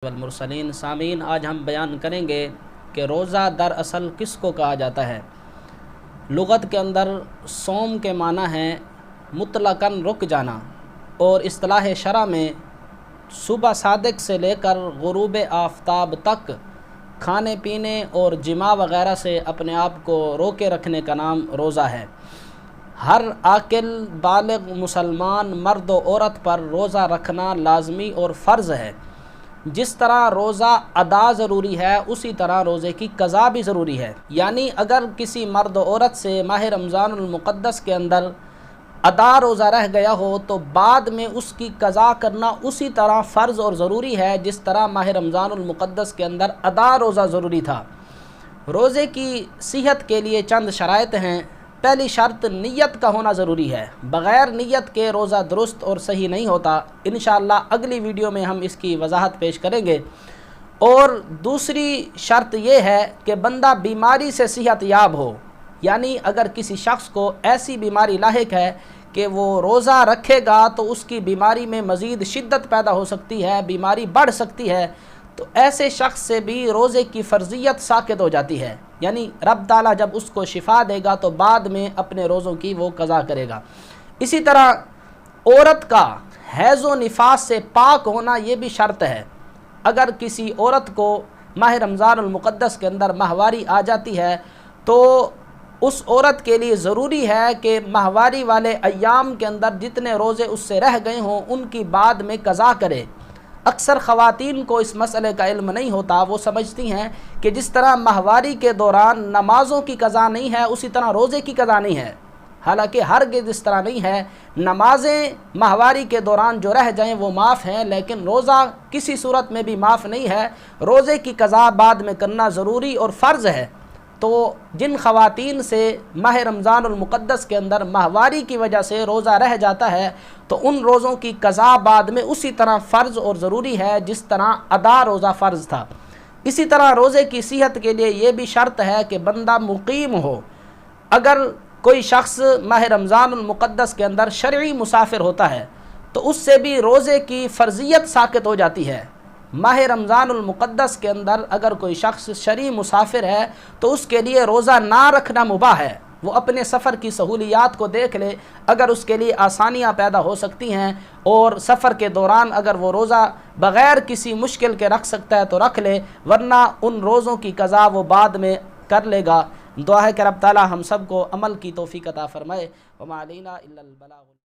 والمرسلین۔ سامعین، آج ہم بیان کریں گے کہ روزہ دراصل کس کو کہا جاتا ہے۔ لغت کے اندر صوم کے معنی ہے مطلقاً رک جانا، اور اصطلاح شرع میں صبح صادق سے لے کر غروب آفتاب تک کھانے پینے اور جماع وغیرہ سے اپنے آپ کو روکے رکھنے کا نام روزہ ہے۔ ہر عاقل بالغ مسلمان مرد و عورت پر روزہ رکھنا لازمی اور فرض ہے۔ جس طرح روزہ ادا ضروری ہے، اسی طرح روزے کی قضا بھی ضروری ہے۔ یعنی اگر کسی مرد و عورت سے ماہ رمضان المقدس کے اندر ادا روزہ رہ گیا ہو تو بعد میں اس کی قضا کرنا اسی طرح فرض اور ضروری ہے جس طرح ماہ رمضان المقدس کے اندر ادا روزہ ضروری تھا۔ روزے کی صحت کے لیے چند شرائط ہیں۔ پہلی شرط نیت کا ہونا ضروری ہے۔ بغیر نیت کے روزہ درست اور صحیح نہیں ہوتا۔ انشاءاللہ اگلی ویڈیو میں ہم اس کی وضاحت پیش کریں گے۔ اور دوسری شرط یہ ہے کہ بندہ بیماری سے صحت یاب ہو، یعنی اگر کسی شخص کو ایسی بیماری لاحق ہے کہ وہ روزہ رکھے گا تو اس کی بیماری میں مزید شدت پیدا ہو سکتی ہے، بیماری بڑھ سکتی ہے، تو ایسے شخص سے بھی روزے کی فرضیت ساقط ہو جاتی ہے۔ یعنی رب تعالیٰ جب اس کو شفا دے گا تو بعد میں اپنے روزوں کی وہ قضا کرے گا۔ اسی طرح عورت کا حیض و نفاس سے پاک ہونا یہ بھی شرط ہے۔ اگر کسی عورت کو ماہ رمضان المقدس کے اندر ماہواری آ جاتی ہے تو اس عورت کے لیے ضروری ہے کہ ماہواری والے ایام کے اندر جتنے روزے اس سے رہ گئے ہوں ان کی بعد میں قضا کرے۔ اکثر خواتین کو اس مسئلے کا علم نہیں ہوتا، وہ سمجھتی ہیں کہ جس طرح ماہواری کے دوران نمازوں کی قضا نہیں ہے اسی طرح روزے کی قضا نہیں ہے، حالانکہ ہرگز اس طرح نہیں ہے۔ نمازیں ماہواری کے دوران جو رہ جائیں وہ معاف ہیں، لیکن روزہ کسی صورت میں بھی معاف نہیں ہے۔ روزے کی قضا بعد میں کرنا ضروری اور فرض ہے۔ تو جن خواتین سے ماہ رمضان المقدس کے اندر ماہواری کی وجہ سے روزہ رہ جاتا ہے تو ان روزوں کی قضا بعد میں اسی طرح فرض اور ضروری ہے جس طرح ادا روزہ فرض تھا۔ اسی طرح روزے کی صحت کے لیے یہ بھی شرط ہے کہ بندہ مقیم ہو۔ اگر کوئی شخص ماہ رمضان المقدس کے اندر شرعی مسافر ہوتا ہے تو اس سے بھی روزے کی فرضیت ساقط ہو جاتی ہے۔ ماہ رمضان المقدس کے اندر اگر کوئی شخص شرعی مسافر ہے تو اس کے لیے روزہ نہ رکھنا مباح ہے۔ وہ اپنے سفر کی سہولیات کو دیکھ لے، اگر اس کے لیے آسانیاں پیدا ہو سکتی ہیں اور سفر کے دوران اگر وہ روزہ بغیر کسی مشکل کے رکھ سکتا ہے تو رکھ لے، ورنہ ان روزوں کی قضا وہ بعد میں کر لے گا۔ دعا ہے کہ رب تعالی ہم سب کو عمل کی توفیق عطا فرمائے۔ وما علینا الا البلاغ۔